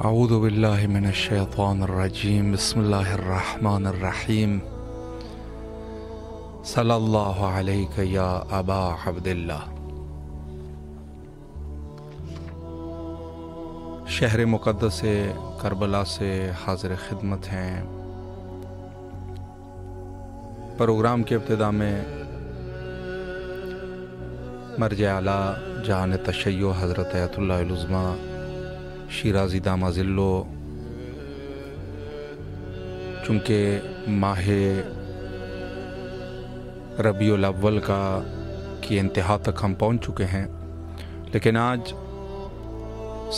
اعوذ باللہ من الشیطان الرجیم بسم اللہ الرحمن الرحیم صلی اللہ علیہ یا ابا عبداللہ۔ شہر مقدس کربلا سے حاضر خدمت ہیں۔ پروگرام کے ابتدا میں مرجع اعلیٰ جہان تشیع حضرت آیت اللہ العظمیٰ شیرازی دامہ ذلو، چونکہ ماہ ربیع الاول کی انتہا تک ہم پہنچ چکے ہیں، لیکن آج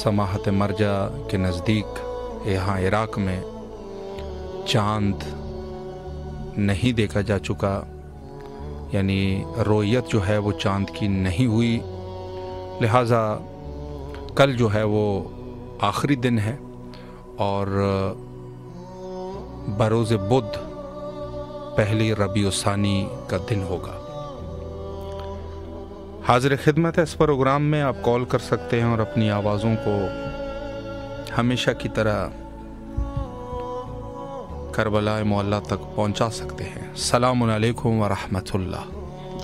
سماحت مرجع کے نزدیک یہاں عراق میں چاند نہیں دیکھا جا چکا، یعنی رؤیت جو ہے وہ چاند کی نہیں ہوئی، لہٰذا کل جو ہے وہ آخری دن ہے اور بروز بدھ پہلی ربیع الثانی کا دن ہوگا۔ حاضر خدمت ہے اس پروگرام میں، آپ کال کر سکتے ہیں اور اپنی آوازوں کو ہمیشہ کی طرح کربلا معلیٰ تک پہنچا سکتے ہیں۔ السلام علیکم ورحمۃ اللہ۔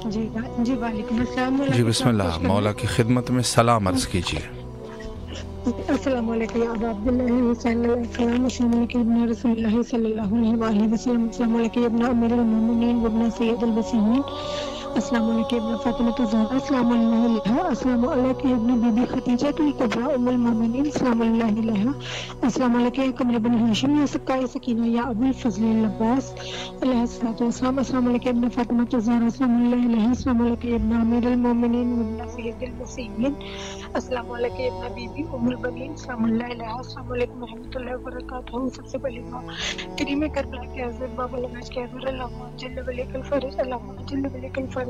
جی وعلیکم السلام۔ جی بسم اللہ، مولا کی خدمت میں سلام عرض کیجیے۔ السلام علیکم یا ابا عبداللہ صلی اللہ علیہ وسلم، السلام علیکم ابن رسول اللہ صلی اللہ علیہ وآلہ وسلم، السلام علیکم ابن امیر المومنین وابن سید الوصیین، السلام علیکم ابن فاطمہ الزہرا، السلام علیہ، السلام علیکم ابن بی بی خدیجہ الکبریٰ ام المومنین، السلام علیہ، السلام علیکم قمر بن ہاشم یا سکائے سکینہ یا ابو الفضل العباس علیہ السلام، السلام علیکم ابن فاطمہ الزہرا، السلام علیہ، السلام علیکم ابن امیر المومنین وابن سید الوصیین، السلام علیکم ابن بی بی ام البنین، السلام علیہ، السلام علیکم ورحمۃ اللہ وبرکاتہ۔ سب سے پہلے کریم کربلا کے حضرت بابا لگاج کے حضرت اللہم جل ولیک الفرج، اللہم جل ولیک الفرج،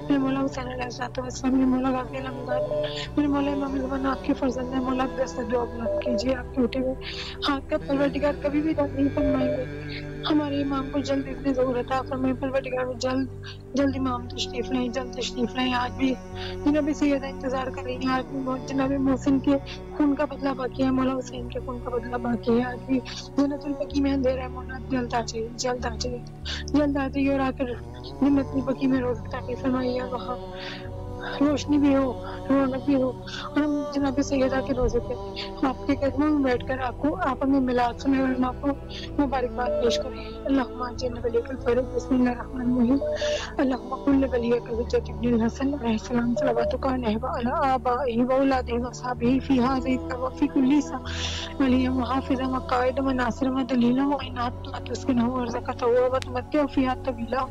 میرے مولا حسین علیہ السلام، میرے مولا غازی علمداد، میرے مولا امام زمان آپ کے فرزند ہیں، مولا آپ دست دعا بلند کیجیے، آپ کے اٹھے ہوئے ہاتھ کا پروردگار کبھی بھی رد نہیں فرمائیں گے۔ ہمارے امام کو جلد اتنی ضرورت ہے، فرمائے پروردگار جلد امام تشریف لائیں، جلد تشریف لائیں۔ آج بھی جناب سیدہ انتظار کر رہی ہیں، آج بھی جناب محسن کے خون کا بدلہ باقی ہے، مولا حسین کے خون کا بدلہ باقی ہے، آج بھی جنت البقیع میں اندھیرا ہے، مولا جلد آ جائیے، جلد آ جائیے، جلد آ جائیے اور آ کر جنت البقیع میں روز عطا فرمائیے، وہاں روشنی بھی ہو، رونق بھی ہو، اور ہم جناب سیدہ کے روزے پہ آپ کے قدموں میں بیٹھ کر آپ ہمیں میلاد سنیں اور آپ کو مبارکباد پیش کریں۔ اللہم جل ولیک الفرج، بسم اللہ الرحمن الرحیم، اللہم قل ولیک حجۃ ابن الحسن علیہ السلام صلواتک علیہ وعلی آبائہ واولادہ واصحابہ فی ھذہ وفی کل ساعۃ ولیا وحافظا وقائدا وناصرا ودلیلا وعناتا تسکنہ ورزقہ وتمتع فیہا طویلا۔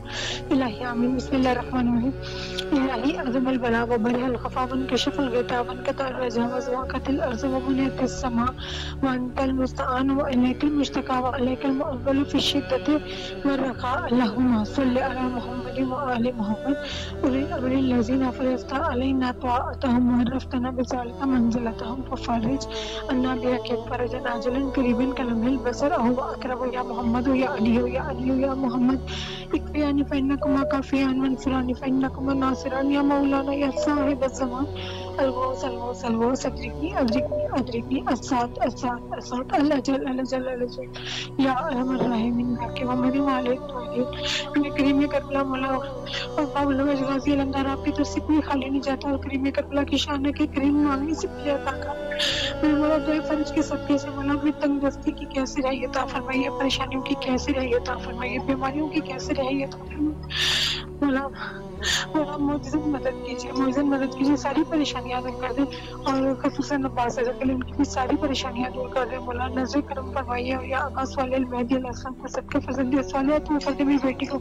الہی آمین۔ بسم اللہ الرحمن الرحیم۔ الہی عظم البلا وبرح الخفا وانکشف الغطا وانقطع الرجا وزوقت الارض ومنعت السماء وانت المستعان والیک المشتکا والیک المؤول فی الشدۃ والرخاء۔ اللہم صل علی محمد وآل محمد اولی الامر الذین فرضت علینا طاعتهم وعرفتنا بذلک منزلتهم ففرج عنا بحق فرجا عاجلا قریبا کلمح البصر اهو اقرب یا محمد یا علی یا علی یا محمد اکفیانی فانکما کافیان وانصرانی فانکما ناصران یا مولانا یا صاحب الزمان الغوث الغوث الغوث اجرنی اجرنی ادرکنی اسات اسات اسات اللہ جل اللہ جل اللہ جل یا ارحم الراحمین کے ہمارے والد والدین کریم کربلا مولا اور بابل غازی علمدار آپ کی طرف سے کوئی خالی نہیں جاتا اور کریم کربلا کی شان ہے کہ کریم مانگنے سے پہلے عطا کر میرے مولا دعائے فرج کے صدقے سے مولا اپنی تنگ دستی کی کیسے رہی عطا فرمائیے، پریشانیوں کی کیسے رہی عطا فرمائیے، بیماریوں کی کیسے رہی عطا فرمائیے مولا معجزت مدد کیجیے، معجزت مدد کیجیے، ساری پریشانیاں دور کر دیں اور خصوصاً عباس حضرت علی ان کی بھی ساری پریشانیاں دور کر دیں مولا، نظر کرم فرمائیے اور یا عباس والے المہدی علیہ السلام کو صدقہ فضل دے سوالے تو کر دے میری بیٹی کو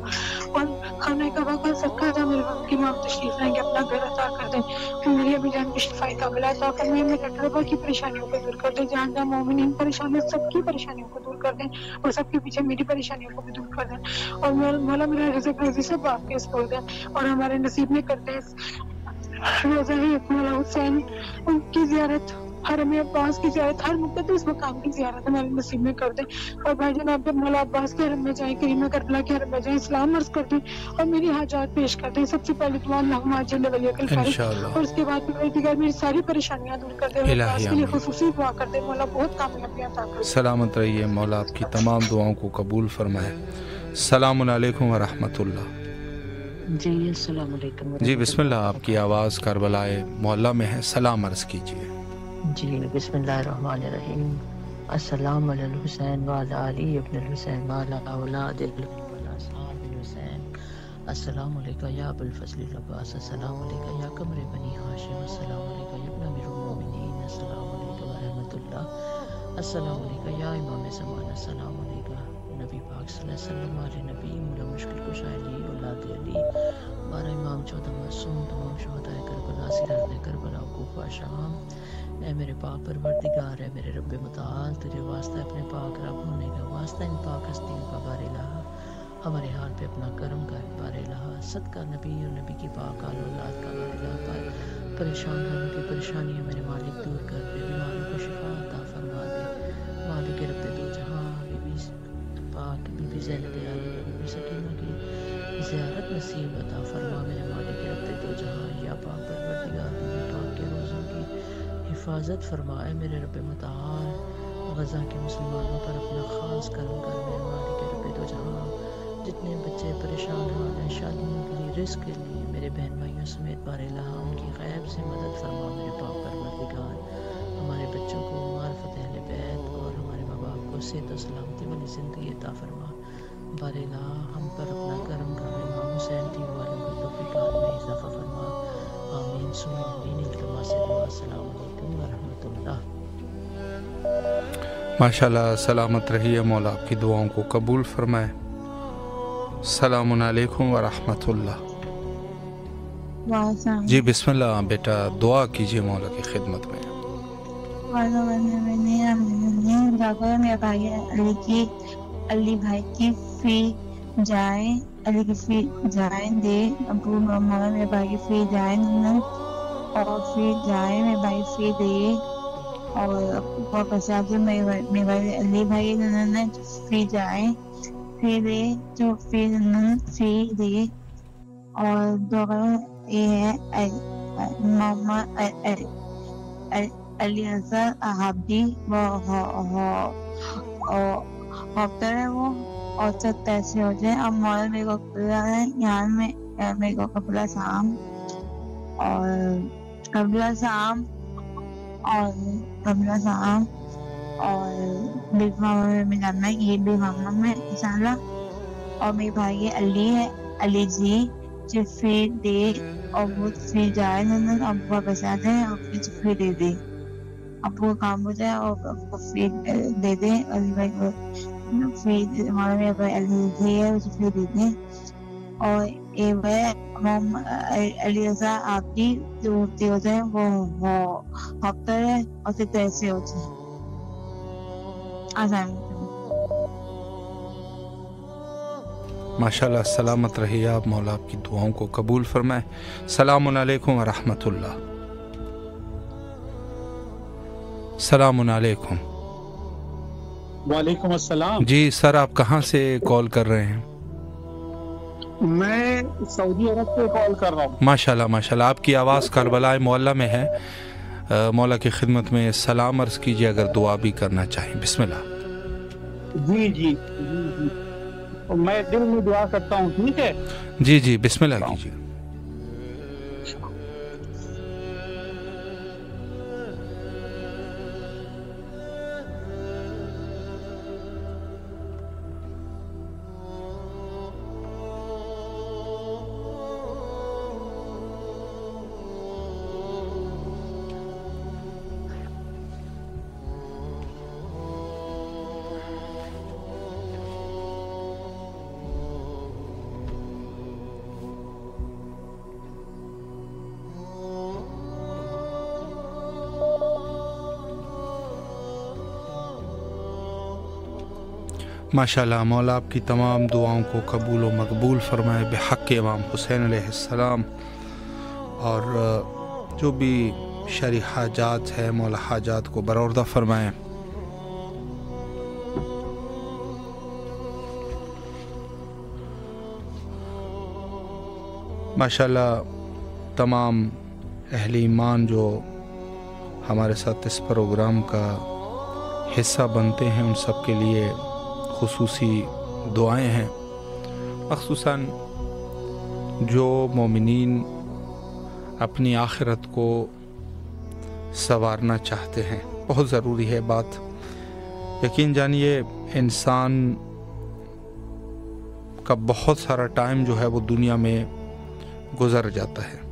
اور خانہ کعبہ کا صدقہ ادا میرے وقت کی امام تشریف لائیں گے اپنا گھر عطا کر دیں اور میری امی جان کی شفائی کاملہ عطا فرمائیے، میرے طلبہ کی پریشانیوں کو دور کر دیں، جہاں جہاں مومنین پریشان ہیں سب کی پریشانیوں کو دور کر دیں اور سب کے پیچھے میری پریشانیوں کو بھی دور کر دیں اور مولا میرا رزق روزی سب آپ کے سپرد دیں اور ہمارے نصیب میں کرتے ہیں روزہ مولا حسین ان کی زیارت، حرم عباس کی زیارت، ہر مقدس مقام کی زیارت ہمارے نصیب میں کر دیں اور بھائی جان آپ مولا عباس کے حرم میں جائیں، کریم کربلا کے حرم میں جائیں، اسلام عرض کر دیں اور میری حاجات پیش کر دیں۔ سب سے پہلے دعا اللہم عاجل ولی عقل فارغ اور اس کے بعد میری ساری پریشانیاں دور کر دیں، عباس کے لیے خصوصی دعا کر دیں مولا بہت کامیابیاں عطا کر دیں۔ سلامت رہیے، مولا آپ کی تمام دعاؤں کو قبول فرمائے۔ السلام علیکم ورحمۃ اللہ۔ جی السلام علیکم۔ جی بسم اللہ، آپ کی آواز کربلا معلیٰ میں ہے، سلام عرض کیجیے۔ جی بسم اللہ الرحمن الرحیم۔ السلام علی الحسین وعلی علی ابن الحسین وعلی اولاد وعلی اصحاب الحسین۔ السلام علیکم یا ابو الفضل العباس، السلام علیکم یا قمر بنی ہاشم، السلام علیکم یا ابن امیر المومنین، السلام علیکم ورحمۃ اللہ، السلام علیکم یا امام زمان، السلام علیکم نبی پاک صلی اللہ علیہ وسلم، علی نبی مولا مشکل کشا علی اولاد علی، ہمارا امام 14 معصوم، تمام شہدائے کربلا، سرحد کربلا، کوفہ، شام۔ اے میرے پاک پروردگار، اے میرے رب متعال، تجھے واسطہ اپنے پاک رب ہونے کا، واسطہ ان پاک ہستیوں کا بار الہ، ہمارے حال پہ اپنا کرم کر بار الہ، صدقہ نبی اور نبی کی پاک آل اولاد کا بار الہ پر پریشان گھروں کی پریشانیاں میرے مالک دور کر دے، بیماروں کو شفا عطا فرما دے، مالک رب دو جہاں بی بی پاک بی بی زینب عالیہ بی بی سکینہ کی زیارت نصیب عطا فرما میرے مالک رب دو جہاں، یا پاک پروردگار بی بی پاک کے روزوں کی حفاظت فرمائے میرے رب متعال، غزہ کے مسلمانوں پر اپنا خاص کرم کر میرے مالک رب دو جہاں، جتنے بچے پریشان حال ہیں شادیوں کے لیے، رزق کے لیے، میرے بہن بھائیوں سمیت بار الہ ان کی غیب سے مدد فرما میرے پاک پروردگار، ہمارے بچوں کو معرفت اہل بیت اور ہمارے ماں باپ کو صحت و سلامتی والی زندگی عطا فرما بار الہ، ہم پر اپنا کرم کر امام حسین ٹی والوں کی توفیقات میں اضافہ فرما، آمین ثم آمین۔ التما سے دعا، السلام علیکم ورحمۃ اللہ۔ ماشاءاللہ، سلامت رہیے، مولا آپ کی دعاؤں کو قبول فرمائے۔ السلام علیکم ورحمۃ اللہ۔ جی بسم اللہ بیٹا، دعا کیجیے مولا کی خدمت میں۔ میرے بھائی علی بھائی کی فی جائیں، علی کی فی جائیں دے، ابو مولا میرے بھائی کی فی جائیں اور فی جائیں میرے بھائی فی دے، اور پسند میرے بھائی علی بھائی نے فی جائیں فی دے، جو فی فی دے، اور دو یہ ہے محمد علی اظہر احابی ہوتا ہے وہ، اور سب پیسے ہو جائیں۔ اب مولا میرے کو قبلہ ہے، یہاں میں میرے کو قبلہ شام اور قبلہ شام اور قبلہ شام اور بگ ماما میں جانا ہے، یہ بگ ماما میں انشاءاللہ، اور میرے بھائی علی ہے، علی جی جو فی دے اور وہ فی جائے ابو کا پیسہ دے اور پھر فی دے دے، ابو کا کام ہو جائے اور ابو کو فی دے دے، علی بھائی کو فی ہمارا میرا بھائی علی جی ہے اسے فی دے دیں، اور یہ علی رضا آپ کی جو ہوتے ہو جائے وہ ہفتہ ہے اور پھر پیسے ہو جائے۔ آسان ماشاءاللہ، سلامت رہیے آپ، مولا آپ کی دعاؤں کو قبول فرمائے۔ السلام علیکم ورحمۃ اللہ۔ السلام علیکم۔ وعلیکم السلام۔ جی سر، آپ کہاں سے کال کر رہے ہیں؟ میں سعودی عرب سے کال کر رہا ہوں۔ ماشاءاللہ ماشاءاللہ، آپ کی آواز کربلا معلیٰ میں ہے، مولا کی خدمت میں سلام عرض کیجیے اگر دعا بھی کرنا چاہیں. بسم اللہ. جی جی میں دل میں دعا کرتا ہوں. ٹھیک ہے جی جی بسم اللہ کیجیے. ماشاءاللہ مولا آپ کی تمام دعاؤں کو قبول و مقبول فرمائے بحق امام حسین علیہ السلام. اور جو بھی شرعی حاجات ہے مولا حاجات کو برآوردہ فرمائیں. ماشاءاللہ تمام اہل ایمان جو ہمارے ساتھ اس پروگرام کا حصہ بنتے ہیں ان سب کے لیے خصوصی دعائیں ہیں. مخصوصاً جو مومنین اپنی آخرت کو سنوارنا چاہتے ہیں. بہت ضروری ہے بات. یقین جانیے انسان کا بہت سارا ٹائم جو ہے وہ دنیا میں گزر جاتا ہے.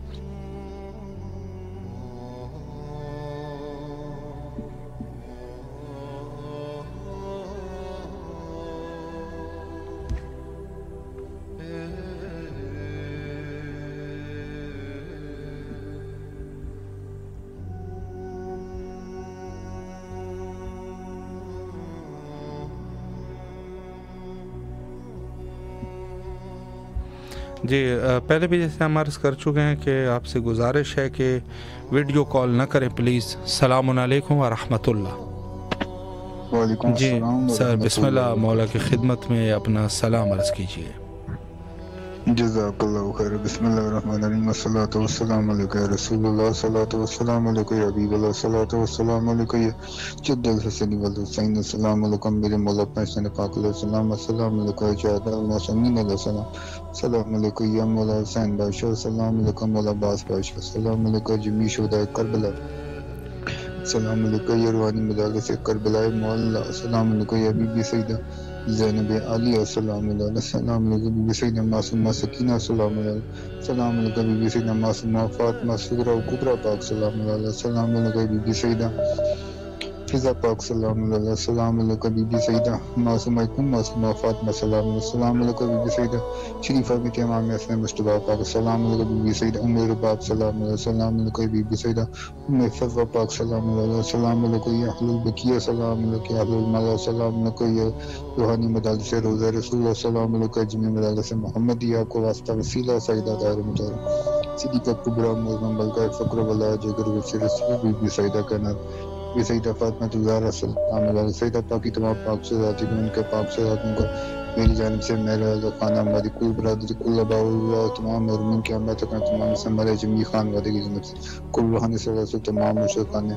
جی پہلے بھی جیسے ہم عرض کر چکے ہیں کہ آپ سے گزارش ہے کہ ویڈیو کال نہ کریں پلیز. السلام علیکم ورحمۃ اللہ. وعلیکم جی السلام سر بسم اللہ مولا کی خدمت میں اپنا سلام عرض کیجیے. جزاک اللہ خیر. بسم اللہ الرحمن الرحیم. والصلاۃ والسلام علیک یا رسول اللہ. صلاۃ والسلام علیک یا حبیب اللہ. صلاۃ والسلام علیک یا جد الحسن والحسین. السلام علیکم میرے مولا پہچان پاک علیہ السلام. السلام علیکم یا جاد المعصومین علیہ السلام. السلام علیکم یا مولا حسین بادشاہ. السلام علیکم مولا عباس بادشاہ. السلام علیکم جمیع شہداء کربلا. السلام علیکم یا روحانی مجالس کربلا مولا. السلام علیکم یا بی بی سیدہ زینب علی. السلام علیکم. السلام علیکم بی بی سیدہ معصومہ سکینہ. السلام علیکم. السلام علیکم بی بی سیدہ معصومہ فاطمہ صغرا و کبریٰ پاک. السلام علیکم. السلام علیکم بی بی سیدہ فضا پاک. السلام علیکم. السلام علیکم بی بی سیدہ معصومہ معصومہ فاطمہ. السلام علیکم. السلام علیکم بی بی سیدہ شریفہ بنت امام حسن مجتبیٰ پاک. السلام علیکم بی بی سیدہ ام رباب. السلام علیکم. السلام علیکم بی بی سیدہ ام فضہ پاک. السلام علیکم. السلام علیکم یا اہل البقیہ. السلام علیکم یا اہل الملا. السلام علیکم یا روحانی مجالس روضہ رسول. السلام علیکم جمیع مجالس محمدیہ. آپ کو واسطہ وسیلہ سیدہ دائر مطالعہ صدیقہ کبریٰ معظم بلکہ فقر ولا جگر وسیر بی بی سیدہ کائنات بی سیدہ فاطمہ الزہرا. السلام علیکم. سیدہ پاکی تمام پاک سے ذاتی ان کے پاک سے ذاتوں کا میری جانب سے میرا خانہ ہماری کل برادری کل اباء اللہ تمام مرمین کے ہمیں تک تمام سے ہمارے جمعی خانوادے کی جانب سے کل روحانی صلی سے تمام مشرقان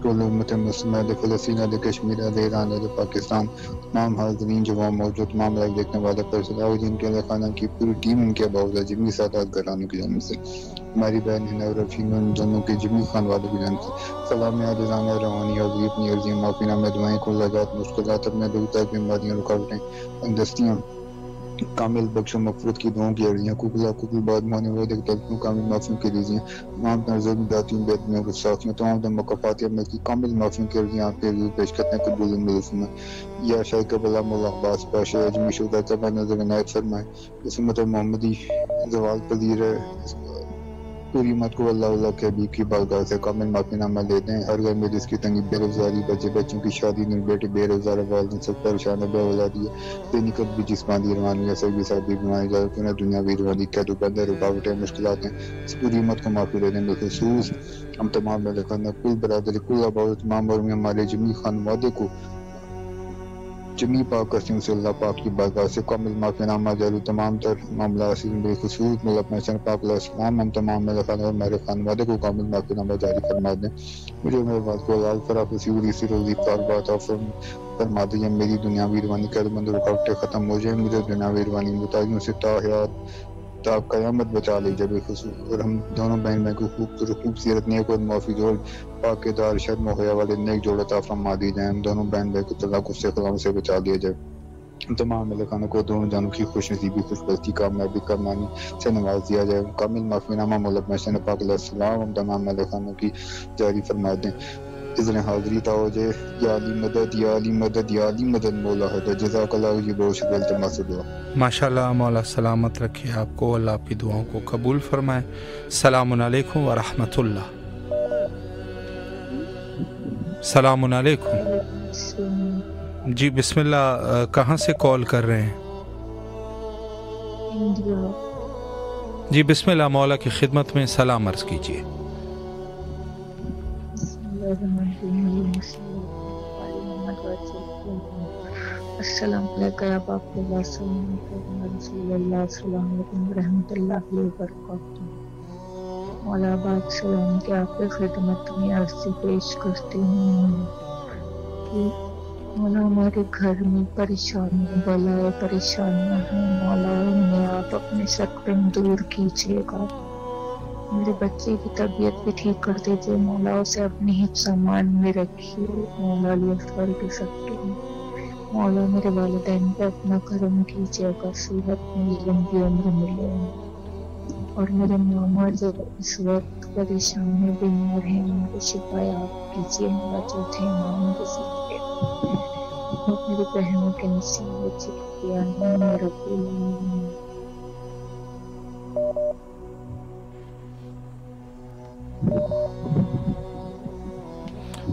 کل امت مسلمہ اہل فلسطین اہل کشمیر اہل ایران اہل پاکستان تمام حاضرین جو وہاں موجود تمام لائیو دیکھنے والے پر صلاح جن کے اہل خانہ کی پوری ٹیم ان کے باوجود جمعی سادات گھرانوں کی جانب سے ہماری بہن ہند اور رفیق ان دونوں کے جمعی خانوادوں کی جانب سے سلام عاجزانہ روحانی اور اپنی عرضیاں معافی نامہ دعائیں کل لجات مشکلات اپنے دکھ تک بیماریاں رکاوٹیں دستیاں کامل بخش و مغفرت کی دعاؤں کی عرضیاں کبل بعد مانے ہوئے دیکھ دلتوں کامل معافیوں کی عرضیاں تمام تنظیم داتیوں بیدمیوں کے ساتھیوں تمام دم مقافات عمل کی کامل معافیوں کی عرضیاں آپ کے حضور پیش کرتے ہیں قبول ملزمہ یا شاہ قبلہ مولا عباس پاشا اجمی شہداء کا نظر عنایت فرمائے. اس امت محمدی زوال پذیر ہے پوری امت کو اللہ اللہ کے حبیب کی بارگاہ سے کامل معافی نامہ لے دیں. ہر گھر میں جس کی تنگی بے روزگاری بچوں کی شادی نہیں بیٹے بے روزگار والدین سب پریشان بے اولادی دینی قد بھی جسمانی روحانی سبھی ساتھی بیماری جاتے ہیں دنیاوی روحانی قید و بند رکاوٹیں مشکلات ہیں. اس پوری امت کو معافی لے دیں. بالخصوص ہم تمام اہل خانہ کل برادری کل آباد تمام اور ہمارے جمعی خانوادے کو جمی پاک کرتی ہوں سے اللہ پاک کی بارگاہ سے کامل معافی نامہ جاری تمام تر معاملہ بے خصوص ملک محسن پاک علیہ السلام ہم تمام میرے خاندان اور میرے خانوادے کو کامل معافی نامہ جاری فرما دیں. مجھے میرے بات کو حلال فراخ وسیع سی روزی کاروبار فرما دیں. میری دنیاوی روانی قدمند رکاوٹیں ختم ہو جائیں. مجھے دنیاوی روانی متاجوں سے تا قیامت بچا لی جائے خصوص. اور ہم دونوں بہن بہن کو خوبصورت نیک اور معافی جوڑ پاک دار شرم و حیا والے نیک جوڑ عطا فرما دی جائے. ہم دونوں بہن بہن کو طلاق سے خلاف سے بچا دیا جائے. تمام ملکانوں کو دونوں جانوں کی خوش نصیبی خوش بستی کامیابی کرمانی سے نواز دیا جائے. کامل معافی نامہ مولب محسن پاک علیہ السلام ہم تمام ملکانوں کی جاری فرما دیں. اذن حاضری ہو جائے. یا علی مدد یا علی مدد یا علی مدد مولا حضرت جزاک اللہ جی بہت شکر التماس دعا. ماشاءاللہ مولا سلامت رکھے آپ کو، اللہ آپ کی دعاؤں کو قبول فرمائے. السلام علیکم ورحمۃ اللہ. السلام علیکم. جی بسم اللہ، کہاں سے کال کر رہے ہیں؟ جی بسم اللہ، مولا کی خدمت میں سلام عرض کیجیے. السلام علیکم یا باپ اللہ، رسول اللہ، السلام علیکم ورحمۃ اللہ وبرکاتہ. مولا باپ سلام کے آپ کی خدمت میں عرضی پیش کرتی ہوں کہ مولا ہمارے گھر میں پریشانی بلائے پریشانیاں ہیں. مولا انہیں آپ اپنے سر پہ دور کیجیے گا. میرے بچے کی طبیعت بھی ٹھیک کر دیجیے مولا، اسے اپنے حفظ امان میں رکھیے مولا. علی اکبر کے سکتے ہیں مولا. میرے والدین پہ اپنا کرم کیجیے گا، صحت میں لمبی عمر ملے. اور میرے ماما جو اس وقت پریشان میں بیمار ہیں ان کو شفا آپ کیجیے مولا. چوتھے امام کے سکتے اور میری بہنوں کے نصیب چکیا رب العالمین.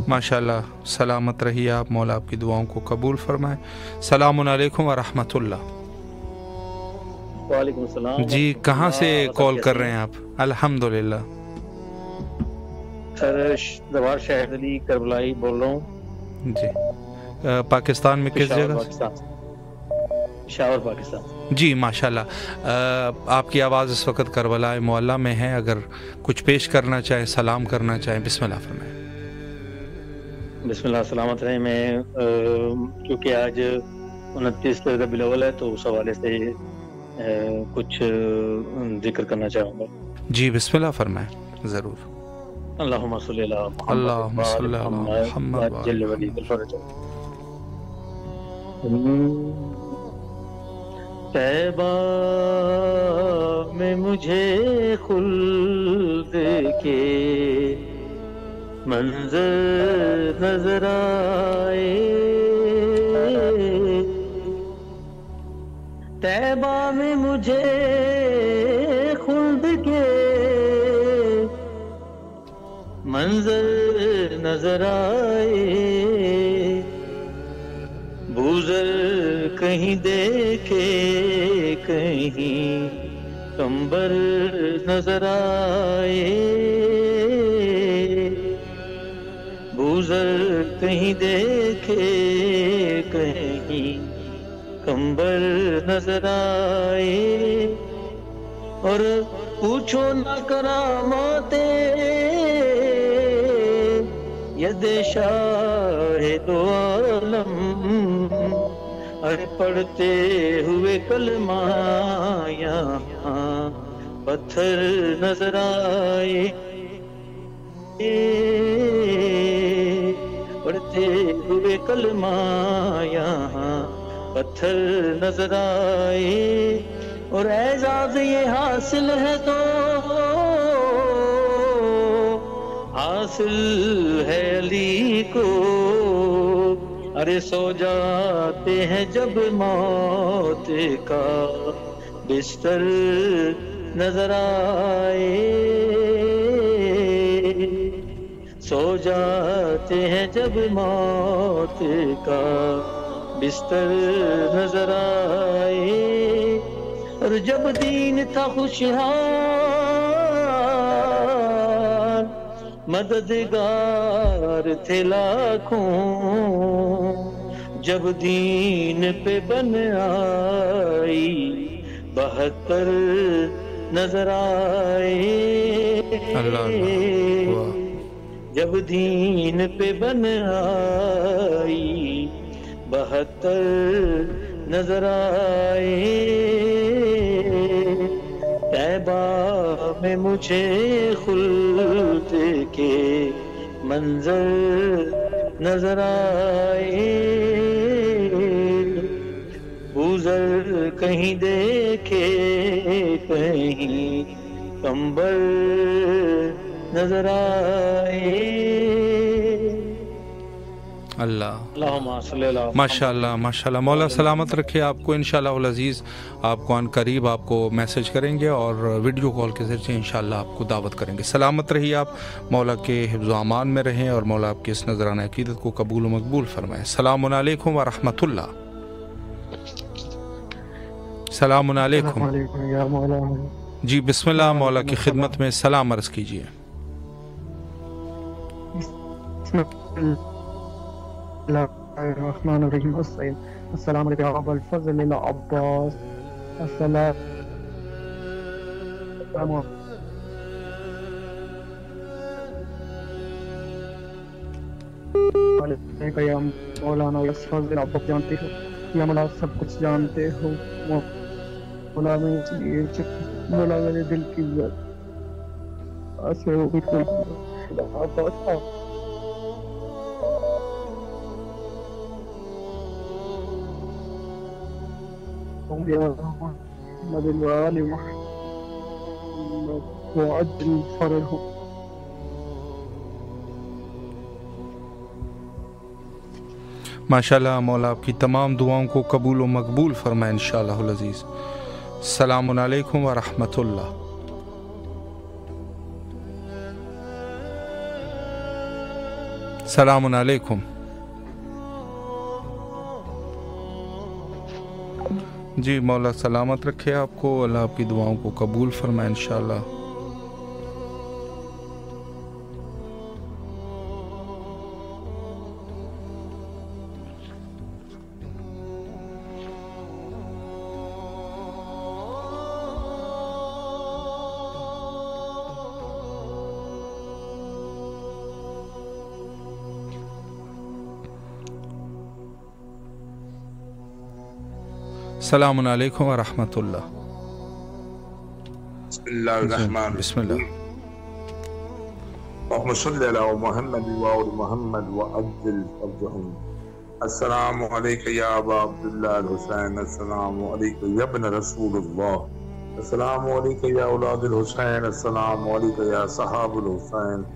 ماشاءاللہ سلامت رہیے آپ، مولا آپ کی دعاؤں کو قبول فرمائے. السلام علیکم ورحمۃ اللہ. وعلیکم السلام. جی کہاں سے کال کر رہے ہیں آپ؟ الحمدللہ. سر زوار شاہد علی کربلائی بول رہا ہوں. جی پاکستان میں کس جگہ؟ پشاور پاکستان. جی ماشاءاللہ. آپ کی آواز اس وقت کربلا معلیٰ میں ہے، اگر کچھ پیش کرنا چاہیں، سلام کرنا چاہیں، بسم اللہ فرمائیں. بسم اللہ سلامت رہے. میں کیونکہ آج 29 ربیع الاول ہے تو اس حوالے سے کچھ ذکر کرنا چاہوں گا. جی بسم اللہ فرمائیں. ضرور. اللہم صلی علی محمد اللہم صلی علی محمد جل ولی الفرج. طیبہ میں مجھے خلد کے منظر نظر آئے. طیبہ میں مجھے خلد کے منظر نظر آئے. بوزر کہیں دیکھے کہیں کمبر نظر آئے. بوزر کہیں دیکھے کہیں کمبر نظر آئے. اور پوچھو نہ کرامات ید شاہ دو عالم. ارے پڑھتے ہوئے کلمہ یہاں پتھر نظر آئے. پڑھتے ہوئے کلمہ یہاں پتھر نظر آئے. اور اعزاز یہ حاصل ہے تو حاصل ہے علی کو. ارے سو جاتے ہیں جب موت کا بستر نظر آئے. سو جاتے ہیں جب موت کا بستر نظر آئے. اور جب دین تھا خوشحال مددگار تھے لاکھوں. جب دین پہ بن آئی 72 نظر آئے جب دین پہ بن آئی 72 نظر آئے طیبہ میں مجھے خلد کے منظر نظر آئے بوزر کہیں دیکھے کہیں کمبر نظر آئے اللہ اللہم ماشاءاللہ ماشاءاللہ. مولا سلامت رکھے آپ کو. انشاءاللہ العزیز آپ کو عن قریب آپ کو میسج کریں گے اور ویڈیو کال کے ذریعے انشاءاللہ آپ کو دعوت کریں گے. سلامت رہیے آپ. مولا کے حفظ و امان میں رہیں اور مولا آپ کی اس نذرانہ عقیدت کو قبول و مقبول فرمائے. السلام علیکم ورحمۃ اللہ. السلام علیکم. جی بسم اللہ. مولا کی خدمت میں سلام عرض کیجیے. الرحمن الرحیم. السلام علیکم ابو الفضل العباس. السلام علیکم یا مولانا الفضل العباس. جانتے ہو یا مولا سب کچھ جانتے ہو. مولا میں اس لیے مولا میرے دل کی اثر ہوئی ماشاءاللہ. مولا آپ کی تمام دعاؤں کو قبول و مقبول فرمائے انشاءاللہ العزیز. السلام علیکم ورحمۃ اللہ. السلام علیکم. جی مولا سلامت رکھے آپ کو. اللہ آپ کی دعاؤں کو قبول فرمائے انشاءاللہ. السلام علیکم ورحمۃ اللہ. بسم اللہ الرحمن بسم اللہ. اللهم صل على محمد وآل محمد وعجل فرجهم. السلام علیکم یا ابا عبداللہ الحسین. السلام علیکم یا ابن رسول اللہ. السلام علیکم یا اولاد الحسین. السلام علیکم یا صحاب الحسین.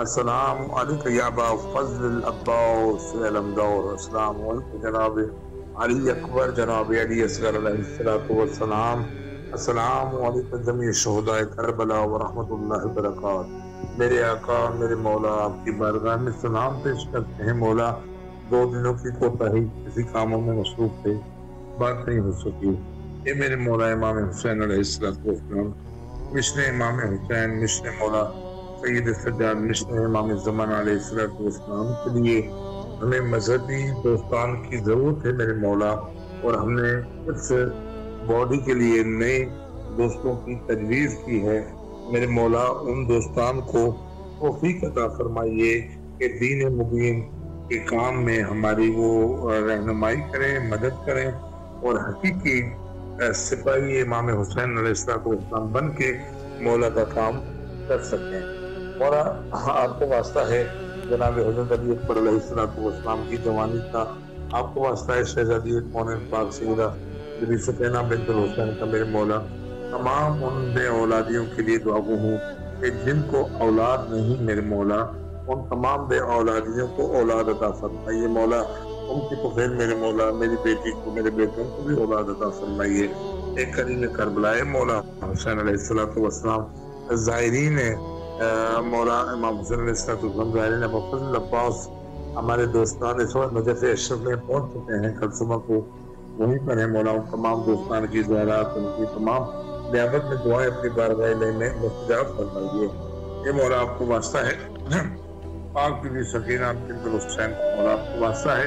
السلام علیکم یا ابا فضل العباس علمدور. السلام علیکم جناب علی اکبر جناب علی اصغر علیہ السلام. السلام علیکم جمیع شہداء کربلا ورحمۃ اللہ وبرکاتہ. میرے آقا میرے مولا آپ کی بارگاہ میں سلام پیش کرتے ہیں. مولا 2 دنوں کی کوتاہی کسی کاموں میں مصروف تھے بات نہیں ہو سکی. یہ میرے مولا امام حسین علیہ السلام مشن امام حسین مشن مولا سید سجاد مشن امام زمان علیہ السلام کے لیے ہمیں مذہبی دوستان کی ضرورت ہے میرے مولا. اور ہم نے اس باڈی کے لیے نئے دوستوں کی تجویز کی ہے میرے مولا. ان دوستان کو توفیق عطا فرمائیے کہ دین مبین کے کام میں ہماری وہ رہنمائی کریں مدد کریں اور حقیقی سپاہی امام حسین علیہ السلام بن کے مولا کا کام کر سکیں. مولا آپ کو واسطہ ہے جناب حضرت علی اکبر علیہ السلام کی جوانی کا. آپ کو واسطہ ہے شہزادی کون پاک سیدہ بی سکینہ بنت الحسین کا میرے مولا. تمام ان بے اولادیوں کے لیے دعا گو ہوں کہ جن کو اولاد نہیں میرے مولا ان تمام بے اولادیوں کو اولاد عطا فرمائیے مولا. ان کی تو خیر میرے مولا میری بیٹی کو میرے بیٹوں کو بھی اولاد عطا فرمائیے. ایک کریم کربلا مولا حسین علیہ السلام. زائرین مولا امام حسین علیہ السلام زائرین ابو فضل عباس ہمارے دوستان اس وقت نجف اشرف میں پہنچ چکے ہیں. کل صبح کو وہیں پر ہیں مولا. ان تمام دوستان کی زیارات ان کی تمام نیابت میں دعائیں اپنی بارگاہ میں مستجاب فرمائیے. یہ مولا آپ کو واسطہ ہے پاک بی بی سکینہ بنت الحسین. مولا آپ کو واسطہ ہے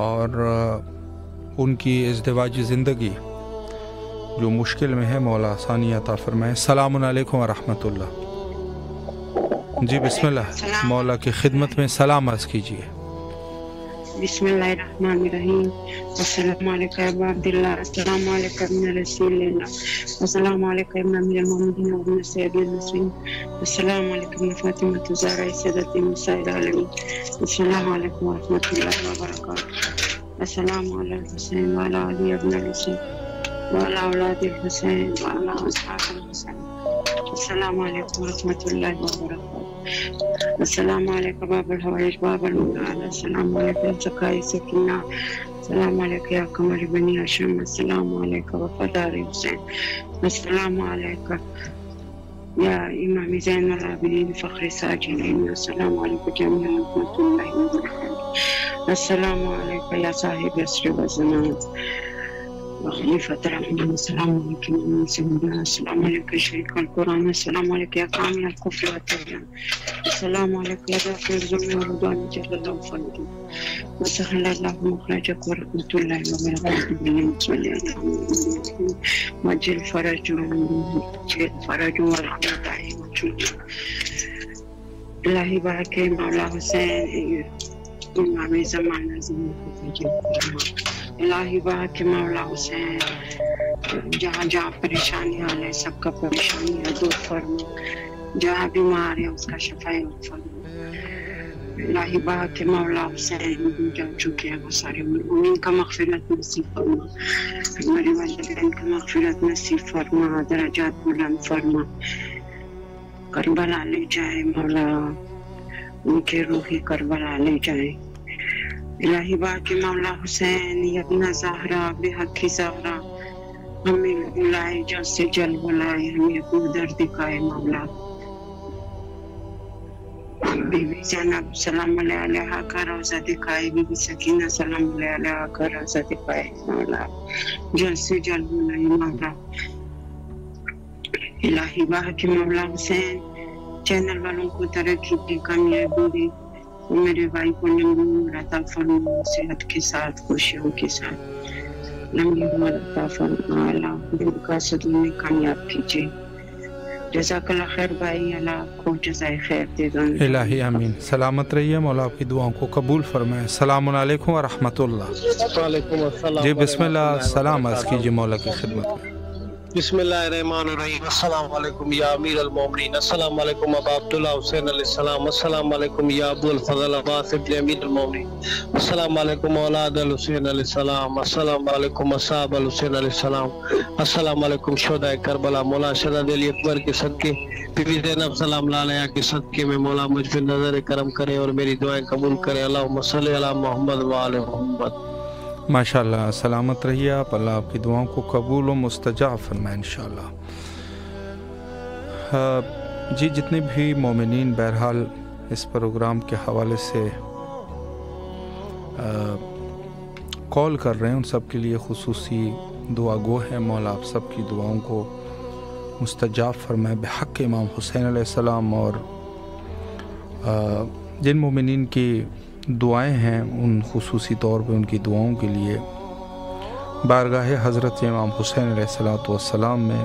اور ان کی ازدواجی زندگی جو مشکل میں ہے مولا آسانی عطا فرمائے۔ السلام علیکم ورحمۃ اللہ۔ جی بسم اللہ، مولا کی خدمت میں سلام عرض کیجیے۔ بسم اللہ الرحمن الرحیم۔ السلام علیکم ابا عبداللہ، السلام علیکم ابن رسول اللہ، السلام علیکم ابن امیر المومنین وابن سید المسلمین، السلام علیکم ابن فاطمۃ الزہرا سیدۃ نساء العالمین، السلام علیکم ورحمۃ اللہ وبرکاتہ۔ السلام علی الحسین وعلی علی ابن الحسین وعلی اولاد الحسین وعلی اصحاب الحسین، السلام علیکم ورحمۃ اللہ وبرکاتہ۔ السلام علیکم باب الحوائج باب المنال، السلام علیکم سقائی سکینہ، السلام علیکم یا قمر بنی ہاشم، السلام علیکم وفادار حسین، السلام علیکم یا امام زین العابدین فخر ساجدین، السلام علیکم جمیع رحمۃ اللہ وبرکاتہ، السلام علیکم یا صاحب عصر و زمان وخلیفۃ الرحمن، السلام علیکم السلام علیکم شریک القرآن، السلام علیکم یا کامل الکفر والطغیان، السلام علیکم یا دافع الظلم والعدوان جل اللہ فضلہ، وسهل اللہ مخرجک ورحمۃ اللہ وبرکاتہ، صلی اللہ علیہ وجل فرج ورحمت الہی بارک مولا حسین امام زمانہ الہی بارک مولا حسین، جہاں جہاں پریشانی ہے سب کا پریشانی ہے دور فرما، جہاں بیمار ہے اس کا شفائی فرما، الہی بارک مولا حسین جا چکے ہیں وہ سارے ان کا مغفرت نصیب فرما، ہمارے والدین کا مغفرت نصیب فرما، درجات بلند فرما، کربلا لے جائے مولا، ان کے روحی کربلا لے جائے، الہی باقی مولا حسین ابن زہرا بے حق زہرا، ہمیں بلائے جو سے جل بلائے، ہمیں اپنا درد دکھائے مولا، بی بی زینب سلام علیہ کا روزہ دکھائے، بی بی سکینہ سلام علیہ کا روزہ دکھائے مولا، جل سے جل بلائے مولا، الہی باقی مولا حسین چینل والوں کو ترقی دی، کامیابی دی، میرے بھائی کو نمبر عطا فرما، صحت کے ساتھ خوشیوں کے ساتھ لمبی عمر عطا فرما، اللہ دل کا صدور میں کامیاب کیجیے، جزاک اللہ خیر بھائی، اللہ آپ کو جزائے خیر دے دو الہی آمین۔ سلامت رہیے، مولا آپ کی دعاؤں کو قبول فرمائے۔ السلام علیکم ورحمۃ اللہ۔ وعلیکم السلام۔ جی بسم اللہ، سلام عرض کیجیے مولا کی خدمت میں۔ بسم اللہ الرحمن الرحیم۔ السلام علیکم یا امیر المومنین، السلام علیکم ابا عبداللہ حسین علیہ السلام، السلام علیکم یا ابو الفضل عباس ابن امیر المومنین، السلام علیکم اولاد الحسین علیہ السلام، السلام علیکم اصحاب الحسین علیہ السلام، السلام علیکم شہداء کربلا، مولا شہزادہ علی اکبر کے صدقے، بی بی زینب سلام اللہ علیہ کے صدقے میں مولا مجھ پہ نظر کرم کرے اور میری دعائیں قبول کرے، اللہم صلی علی محمد وآل محمد۔ ماشاءاللہ، سلامت رہیے آپ، اللہ آپ کی دعاؤں کو قبول و مستجاب فرمائے انشاءاللہ۔ جی جتنے بھی مومنین بہرحال اس پروگرام کے حوالے سے کال کر رہے ہیں، ان سب کے لیے خصوصی دعا گو ہے، مولا آپ سب کی دعاؤں کو مستجاب فرمائے بحق امام حسین علیہ السلام، اور جن مومنین کی دعائیں ہیں ان خصوصی طور پہ ان کی دعاؤں کے لیے بارگاہ حضرت امام حسین علیہ السلام میں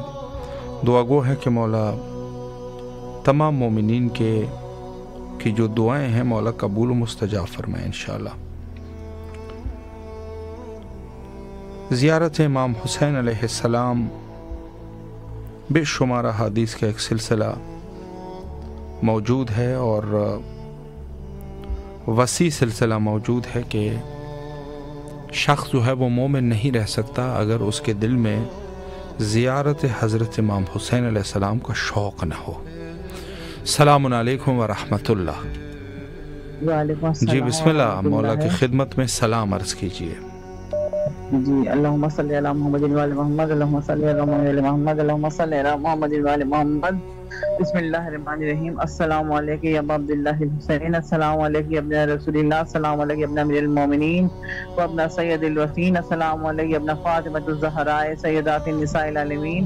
دعا گو ہے کہ مولا تمام مومنین کی جو دعائیں ہیں مولا قبول و مستجاب فرمائے انشاءاللہ۔ زیارت امام حسین علیہ السلام بے شمار حدیث کا ایک سلسلہ موجود ہے، اور وسیع سلسلہ موجود ہے کہ شخص جو ہے وہ مومن نہیں رہ سکتا اگر اس کے دل میں زیارت حضرت امام حسین علیہ السلام کا شوق نہ ہو۔ السلام علیکم ورحمۃ اللہ۔ وعلیکم السلام۔ جی بسم اللہ، مولا کی خدمت میں سلام عرض کیجیے۔ جی اللہم صلی علی محمد وعلی محمد، اللہم صلی علی محمد وعلی محمد، اللہم صلی علی محمد وعلی محمد۔ بسم اللہ الرحمن الرحیم۔ السلام علیکم یا ابا عبداللہ الحسین، السلام علیکم یا ابن رسول اللہ، السلام علیکم یا ابن امیر المومنین و ابن سید الوسین، السلام علیکم یا ابن فاطمۃ الزہراء سیدات النساء العالمین،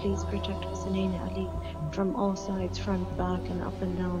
please protect Hussein Ali from all sides, front, back and up and down.